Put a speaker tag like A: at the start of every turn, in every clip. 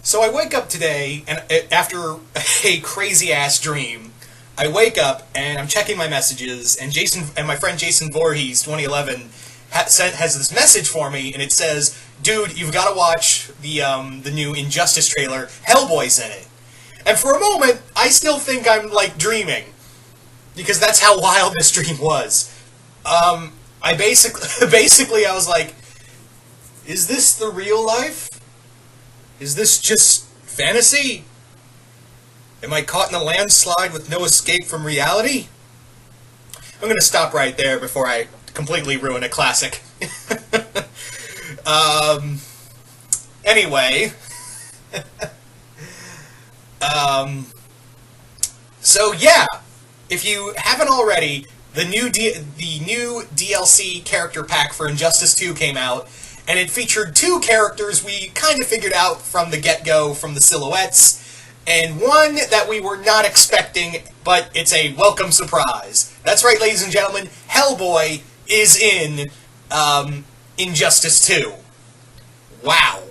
A: So I wake up today, and after a crazy-ass dream, I wake up, and I'm checking my messages, and my friend Jason Voorhees, 2011, has this message for me, and it says, "Dude, you've got to watch the new Injustice trailer. Hellboy's in it." And for a moment, I still think I'm, like, dreaming, because that's how wild this dream was. I basically, I was like, is this the real life? Is this just fantasy? Am I caught in a landslide with no escape from reality? I'm going to stop right there before I completely ruin a classic. Anyway. So yeah, if you haven't already, the new DLC character pack for Injustice 2 came out, and it featured two characters we kind of figured out from the get-go from the silhouettes, and one that we were not expecting, but it's a welcome surprise. That's right, ladies and gentlemen, Hellboy is in Injustice 2. Wow.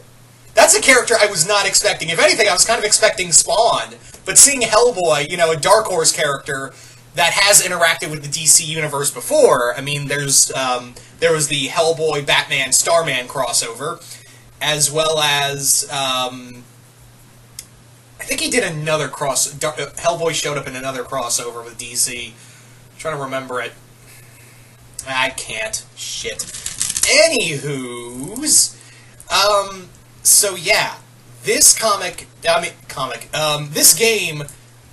A: That's a character I was not expecting. If anything, I was kind of expecting Spawn, but seeing Hellboy, you know, a Dark Horse character that has interacted with the DC universe before. I mean, there was the Hellboy Batman Starman crossover, as well as I think he did another Hellboy showed up in another crossover with DC. I'm trying to remember it. I can't. Shit. Anywho's, so yeah, this this game.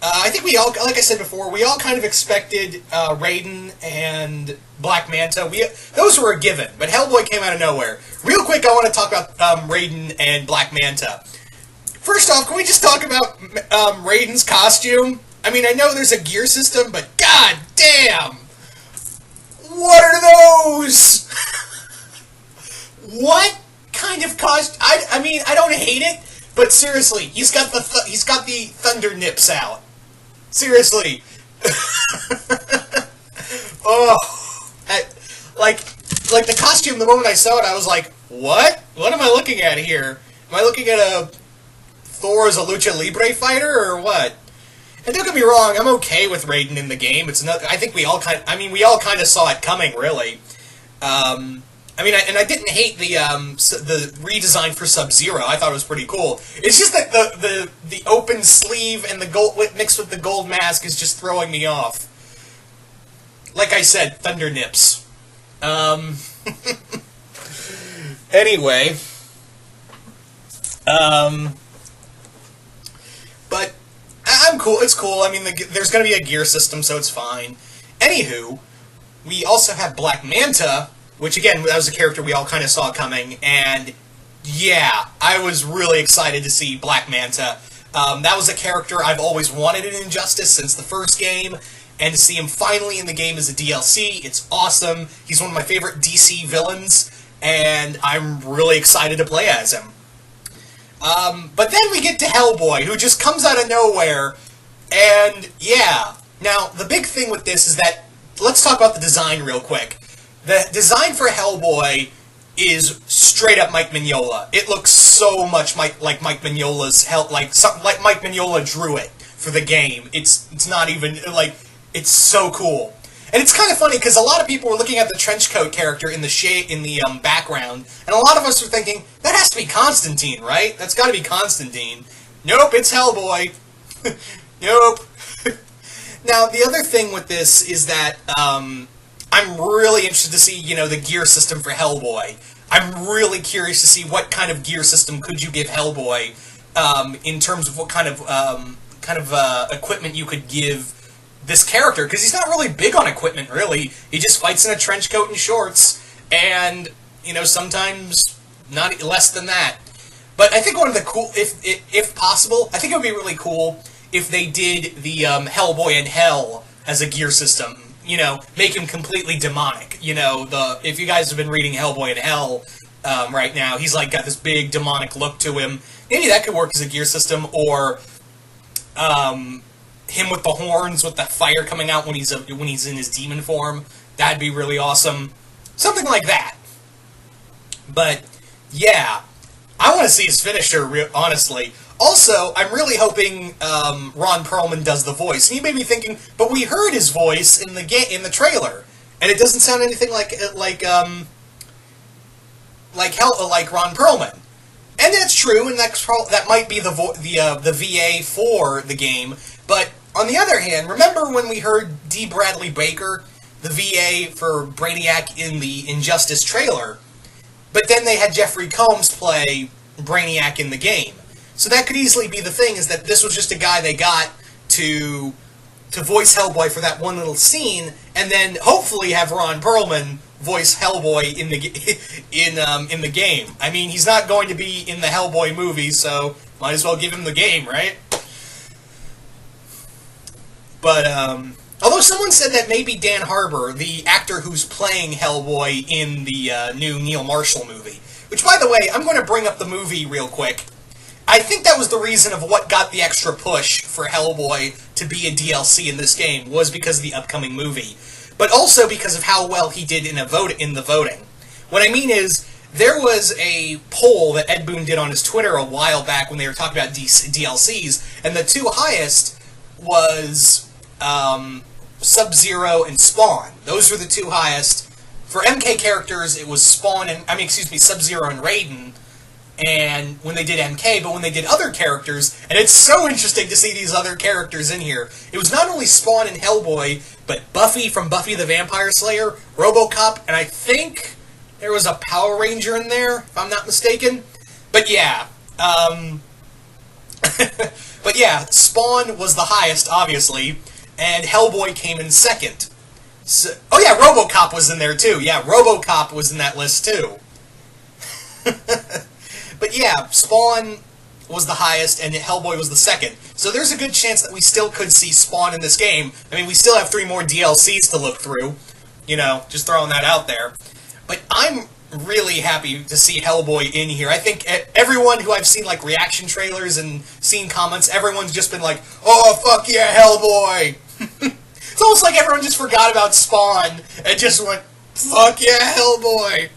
A: I think we all, like I said before, we all kind of expected Raiden and Black Manta. Those were a given, but Hellboy came out of nowhere. Real quick, I want to talk about Raiden and Black Manta. First off, can we just talk about Raiden's costume? I mean, I know there's a gear system, but god damn! What are those? What kind of costume? I mean, I don't hate it, but seriously, he's got the thunder nips out. Seriously. Oh. Like the costume, the moment I saw it, I was like, what? What am I looking at here? Am I looking at a Thor as a lucha libre fighter, or what? And don't get me wrong, I'm okay with Raiden in the game. I think we all kind of saw it coming, really. I didn't hate the redesign for Sub-Zero. I thought it was pretty cool. It's just that the open sleeve and the gold mixed with the gold mask is just throwing me off. Like I said, thunder nips. Anyway. But I'm cool. It's cool. I mean, there's going to be a gear system, so it's fine. Anywho, we also have Black Manta, which, again, that was a character we all kind of saw coming, and yeah, I was really excited to see Black Manta. That was a character I've always wanted in Injustice since the first game, and to see him finally in the game as a DLC, it's awesome. He's one of my favorite DC villains, and I'm really excited to play as him. But then we get to Hellboy, who just comes out of nowhere, and yeah. Now, the big thing with this is that, let's talk about the design real quick. The design for Hellboy is straight up Mike Mignola. It looks so much like Mike Mignola's like Mike Mignola drew it for the game. It's not even like, it's so cool. And it's kind of funny because a lot of people were looking at the trenchcoat character in the background, and a lot of us were thinking that has to be Constantine, right? That's got to be Constantine. Nope, it's Hellboy. Nope. Now, the other thing with this is that I'm really interested to see, you know, the gear system for Hellboy. I'm really curious to see what kind of gear system could you give Hellboy in terms of what kind of equipment you could give this character, because he's not really big on equipment, really. He just fights in a trench coat and shorts, and, you know, sometimes not less than that. But I think one of the cool, if possible, I think it would be really cool if they did the Hellboy in Hell as a gear system. You know, make him completely demonic. You know, if you guys have been reading Hellboy in Hell right now, he's like got this big demonic look to him. Maybe that could work as a gear system, or him with the horns, with the fire coming out when he's in his demon form. That'd be really awesome. Something like that. But yeah, I want to see his finisher, honestly. Also, I'm really hoping Ron Perlman does the voice. And you may be thinking, but we heard his voice in the trailer, and it doesn't sound anything like Ron Perlman. And that's true, and that might be the VA for the game. But on the other hand, remember when we heard D. Bradley Baker, the VA for Brainiac in the Injustice trailer? But then they had Jeffrey Combs play Brainiac in the game. So that could easily be the thing, is that this was just a guy they got to voice Hellboy for that one little scene, and then hopefully have Ron Perlman voice Hellboy in the game. I mean, he's not going to be in the Hellboy movie, so might as well give him the game, right? But although someone said that maybe Dan Harbour, the actor who's playing Hellboy in the new Neil Marshall movie, which, by the way, I'm going to bring up the movie real quick. I think that was the reason of what got the extra push for Hellboy to be a DLC in this game, was because of the upcoming movie. But also because of how well he did in the voting. What I mean is, there was a poll that Ed Boon did on his Twitter a while back when they were talking about DLCs, and the two highest was Sub-Zero and Spawn. Those were the two highest. For MK characters, it was Sub-Zero and Raiden, and when they did MK, but when they did other characters, and it's so interesting to see these other characters in here, it was not only Spawn and Hellboy, but Buffy from Buffy the Vampire Slayer, RoboCop, and I think there was a Power Ranger in there, if I'm not mistaken. But yeah, Spawn was the highest, obviously, and Hellboy came in second. So, oh yeah, RoboCop was in there too. Yeah, RoboCop was in that list too. But yeah, Spawn was the highest, and Hellboy was the second. So there's a good chance that we still could see Spawn in this game. I mean, we still have 3 more DLCs to look through. You know, just throwing that out there. But I'm really happy to see Hellboy in here. I think everyone who I've seen, like, reaction trailers and seen comments, everyone's just been like, oh, fuck yeah, Hellboy! It's almost like everyone just forgot about Spawn and just went, fuck yeah, Hellboy!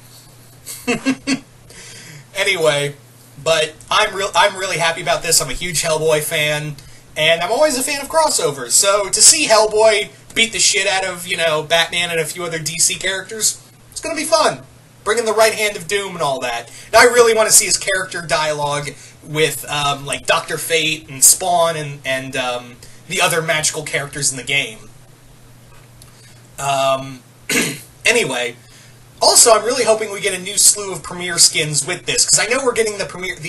A: Anyway, but I'm really happy about this. I'm a huge Hellboy fan, and I'm always a fan of crossovers. So to see Hellboy beat the shit out of, you know, Batman and a few other DC characters, it's gonna be fun. Bringing the right hand of doom and all that. And I really want to see his character dialogue with like Dr. Fate and Spawn and the other magical characters in the game. Anyway. Also, I'm really hoping we get a new slew of Premier skins with this, because I know we're getting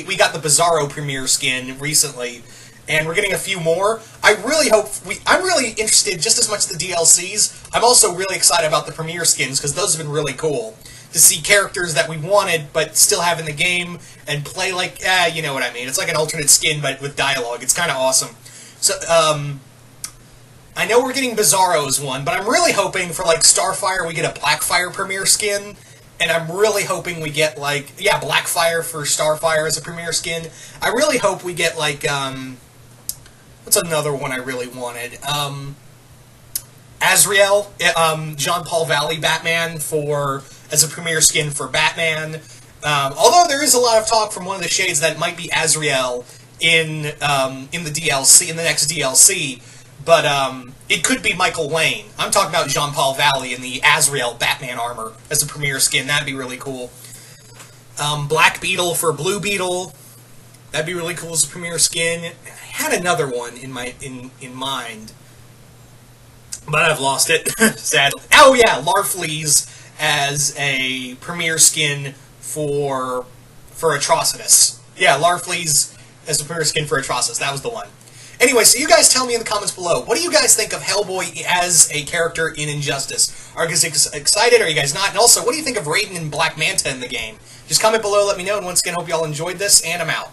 A: we got the Bizarro Premier skin recently, and we're getting a few more. I'm really interested just as much in the DLCs. I'm also really excited about the Premier skins, because those have been really cool. To see characters that we wanted, but still have in the game, and play like, you know what I mean. It's like an alternate skin, but with dialogue. It's kind of awesome. So, I know we're getting Bizarro's one, but I'm really hoping for, like, Starfire we get a Blackfire Premier skin, and I'm really hoping we get, like, yeah, Blackfire for Starfire as a Premier skin. I really hope we get, like, what's another one I really wanted? Azrael, Jean Paul Valley Batman as a Premier skin for Batman. Although there is a lot of talk from one of the shades that it might be Azrael in the DLC, in the next DLC. But it could be Michael Wayne. I'm talking about Jean Paul Valley in the Azrael Batman armor as a Premier skin. That'd be really cool. Black Beetle for Blue Beetle. That'd be really cool as a Premier skin. I had another one in mind, but I've lost it. Sadly. Oh yeah, Larfleeze as a Premier skin for Atrocitus. Yeah, Larfleeze as a Premier skin for Atrocitus. That was the one. Anyway, so you guys tell me in the comments below, what do you guys think of Hellboy as a character in Injustice? Are you guys excited, or are you guys not? And also, what do you think of Raiden and Black Manta in the game? Just comment below, let me know, and once again, hope you all enjoyed this, and I'm out.